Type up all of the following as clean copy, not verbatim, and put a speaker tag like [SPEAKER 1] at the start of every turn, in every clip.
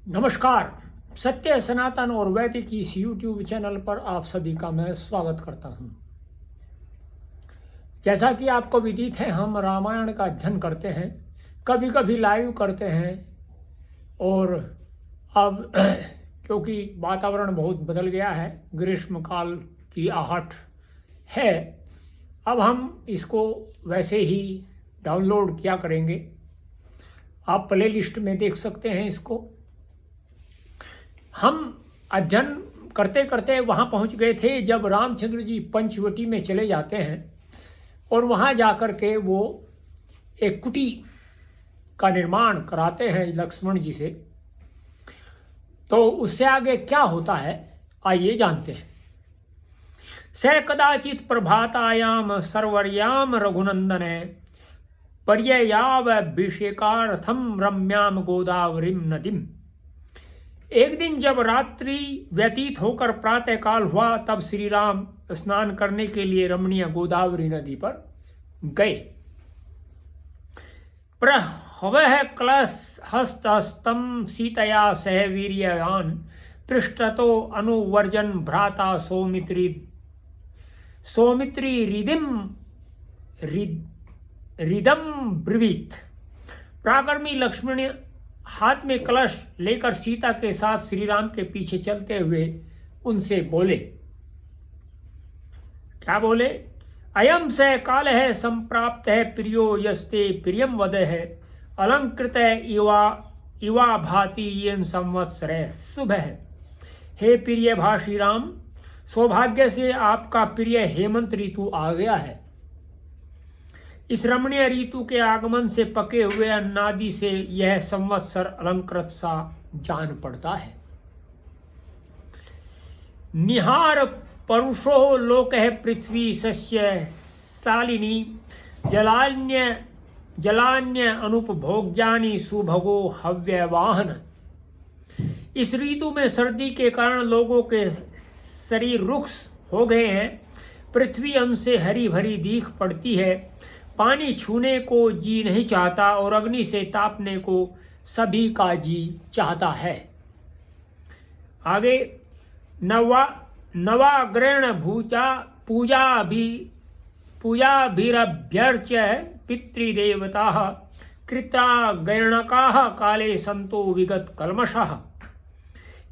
[SPEAKER 1] नमस्कार। सत्य सनातन और वैदिक इस यूट्यूब चैनल पर आप सभी का मैं स्वागत करता हूं। जैसा कि आपको विदित है, हम रामायण का अध्ययन करते हैं, कभी कभी लाइव करते हैं। और अब क्योंकि वातावरण बहुत बदल गया है, ग्रीष्म काल की आहट है, अब हम इसको वैसे ही डाउनलोड किया करेंगे। आप प्ले लिस्ट में देख सकते हैं इसको। हम अध्ययन करते करते वहाँ पहुँच गए थे जब रामचंद्र जी पंचवटी में चले जाते हैं और वहाँ जाकर के वो एक कुटी का निर्माण कराते हैं लक्ष्मण जी से। तो उससे आगे क्या होता है आइए जानते हैं। स कदाचित प्रभातायाम सर्वर्याम रघुनंदने पर्ययावभिषेकार्थम रम्याम गोदावरीम नदीम। एक दिन जब रात्रि व्यतीत होकर प्रातःकाल हुआ, तब श्री राम स्नान करने के लिए रमणीय गोदावरी नदी पर गए। प्रहवः कलहस्तम सीतया सह वीर्यवान पृष्ठतो अनुवर्जन भ्राता सौमित्री रिदम ब्रवीत। प्राकर्मी लक्ष्मण हाथ में कलश लेकर सीता के साथ श्री राम के पीछे चलते हुए उनसे बोले। क्या बोले? अयम स काल है संप्राप्त है प्रियो यस्ते प्रियम वद है अलंकृत इवा भाति येन संवत्सर शुभ है। हे प्रिय भाषी राम, सौभाग्य से आपका प्रिय हेमंत ऋतु आ गया है। इस रमणीय ऋतु के आगमन से पके हुए अन्नादि से यह संवत्सर अलंकृत सा जान पड़ता है। निहार परुषो लोक है पृथ्वी सस्य शालिनी जलान्य अनुपभोग्यानि सुभगो हव्यवाहन। इस ऋतु में सर्दी के कारण लोगों के शरीर रुक्ष हो गए हैं, पृथ्वी उनसे हरी भरी दीख पड़ती है, पानी छूने को जी नहीं चाहता और अग्नि से तापने को सभी का जी चाहता है। आगे नवाग्रहण पूजाभिरभ्यर्च पितृदेवता कृतागणका काले संतो विगत कल्मषः।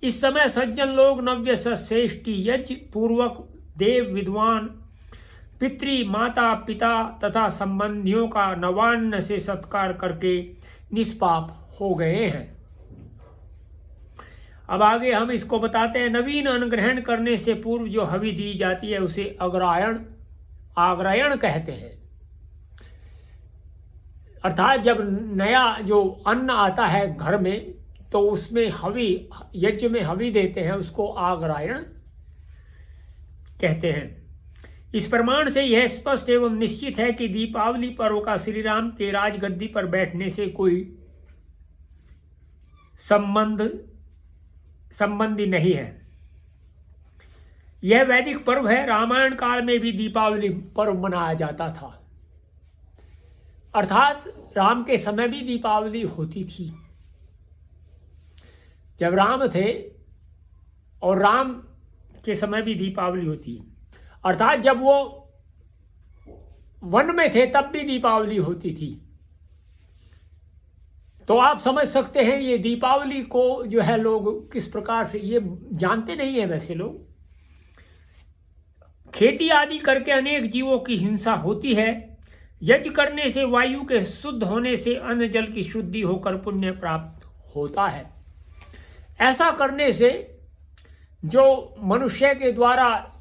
[SPEAKER 1] इस समय सज्जन लोग नव्य श्रेष्ठी यज्ञ पूर्वक देव विद्वान पितृ माता पिता तथा संबंधियों का नवान्न से सत्कार करके निष्पाप हो गए हैं। अब आगे हम इसको बताते हैं। नवीन अन्न ग्रहण करने से पूर्व जो हवि दी जाती है उसे आग्रायण कहते हैं। अर्थात जब नया जो अन्न आता है घर में तो उसमें हवि, यज्ञ में हवि देते हैं, उसको आग्रायण कहते हैं। इस प्रमाण से यह स्पष्ट एवं निश्चित है कि दीपावली पर्व का श्री राम के राजगद्दी पर बैठने से कोई संबंधी नहीं है। यह वैदिक पर्व है। रामायण काल में भी दीपावली पर्व मनाया जाता था, अर्थात राम के समय भी दीपावली होती थी। जब राम थे और राम के समय भी दीपावली होती है, अर्थात जब वो वन में थे तब भी दीपावली होती थी। तो आप समझ सकते हैं ये दीपावली को जो है लोग किस प्रकार से, ये जानते नहीं है वैसे लोग। खेती आदि करके अनेक जीवों की हिंसा होती है। यज्ञ करने से वायु के शुद्ध होने से अन्न जल की शुद्धि होकर पुण्य प्राप्त होता है। ऐसा करने से जो मनुष्य के द्वारा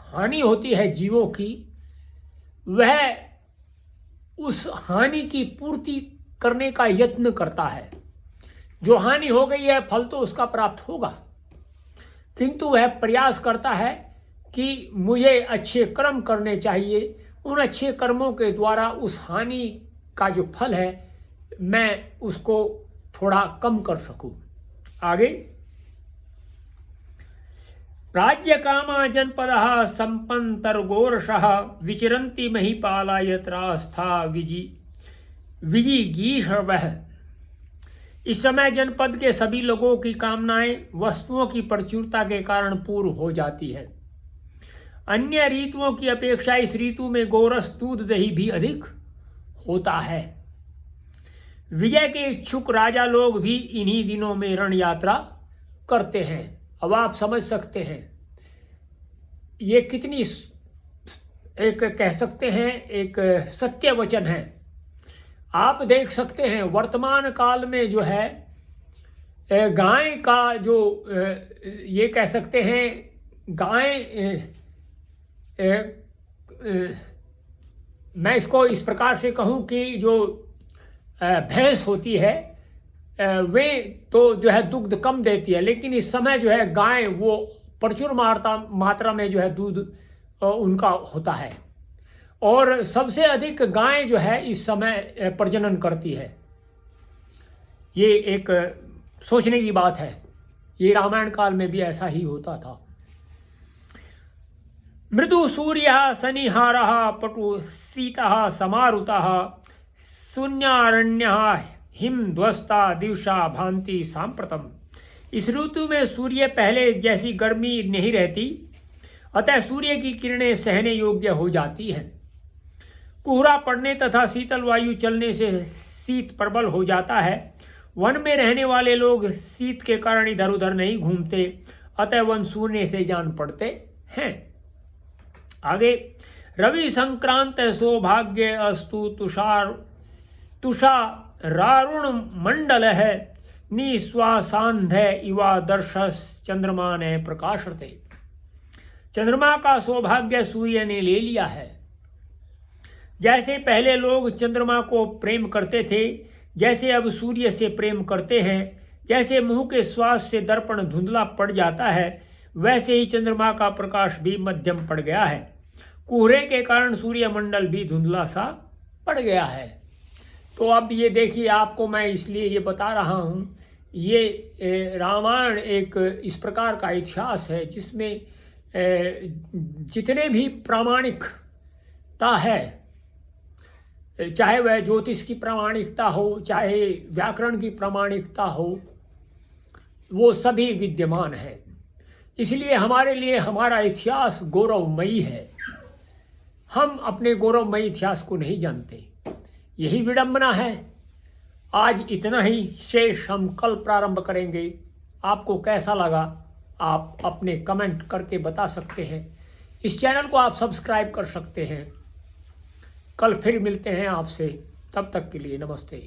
[SPEAKER 1] हानि होती है जीवों की, वह उस हानि की पूर्ति करने का यत्न करता है। जो हानि हो गई है फल तो उसका प्राप्त होगा, किंतु वह प्रयास करता है कि मुझे अच्छे कर्म करने चाहिए, उन अच्छे कर्मों के द्वारा उस हानि का जो फल है मैं उसको थोड़ा कम कर सकूं। आगे राज्य कामा जनपदः संपन्तर्गोरशः विचरन्ति महीपाला यत्रास्था विजिगीषवः। इस समय जनपद के सभी लोगों की कामनाएं वस्तुओं की प्रचुरता के कारण पूर्ण हो जाती है। अन्य ऋतुओं की अपेक्षा इस ऋतु में गोरस दूध दही भी अधिक होता है। विजय के इच्छुक राजा लोग भी इन्हीं दिनों में रण यात्रा करते हैं। अब आप समझ सकते हैं ये कितनी एक कह सकते हैं एक सत्य वचन है। आप देख सकते हैं वर्तमान काल में जो है गाय का जो ये कह सकते हैं गाय मैं इसको इस प्रकार से कहूँ कि जो भैंस होती है वे तो जो है दुग्ध कम देती है, लेकिन इस समय जो है गाय वो प्रचुर मात्रा में जो है दूध उनका होता है और सबसे अधिक गाय जो है इस समय प्रजनन करती है। ये एक सोचने की बात है। ये रामायण काल में भी ऐसा ही होता था। मृदु सूर्य शनिहार पटु शीतः समारुतः शून्यारण्य हिमध्वस्ता दिवसा भांति सांप्रतम। इस ऋतु में सूर्य पहले जैसी गर्मी नहीं रहती, अतः सूर्य की किरणें सहने योग्य हो जाती हैं। कोहरा पड़ने तथा शीतल वायु चलने से शीत प्रबल हो जाता है। वन में रहने वाले लोग शीत के कारण इधर उधर नहीं घूमते, अतः वन सूर्य से जान पड़ते हैं। आगे रवि संक्रांत सौभाग्य अस्तु तुषारारुण मंडल है निश्वासांध्य इवा दर्शस चंद्रमा ने प्रकाशते। चंद्रमा का सौभाग्य सूर्य ने ले लिया है। जैसे पहले लोग चंद्रमा को प्रेम करते थे, जैसे अब सूर्य से प्रेम करते हैं। जैसे मुंह के श्वास से दर्पण धुंधला पड़ जाता है, वैसे ही चंद्रमा का प्रकाश भी मध्यम पड़ गया है। कोहरे के कारण सूर्यमंडल भी धुंधला सा पड़ गया है। तो अब ये देखिए, आपको मैं इसलिए ये बता रहा हूँ, ये रामायण एक इस प्रकार का इतिहास है जिसमें जितने भी प्रामाणिकता है, चाहे वह ज्योतिष की प्रामाणिकता हो, चाहे व्याकरण की प्रामाणिकता हो, वो सभी विद्यमान है। इसलिए हमारे लिए हमारा इतिहास गौरवमयी है। हम अपने गौरवमयी इतिहास को नहीं जानते, यही विडंबना है। आज इतना ही, शेष हम कल प्रारंभ करेंगे। आपको कैसा लगा आप अपने कमेंट करके बता सकते हैं। इस चैनल को आप सब्सक्राइब कर सकते हैं। कल फिर मिलते हैं आपसे, तब तक के लिए नमस्ते।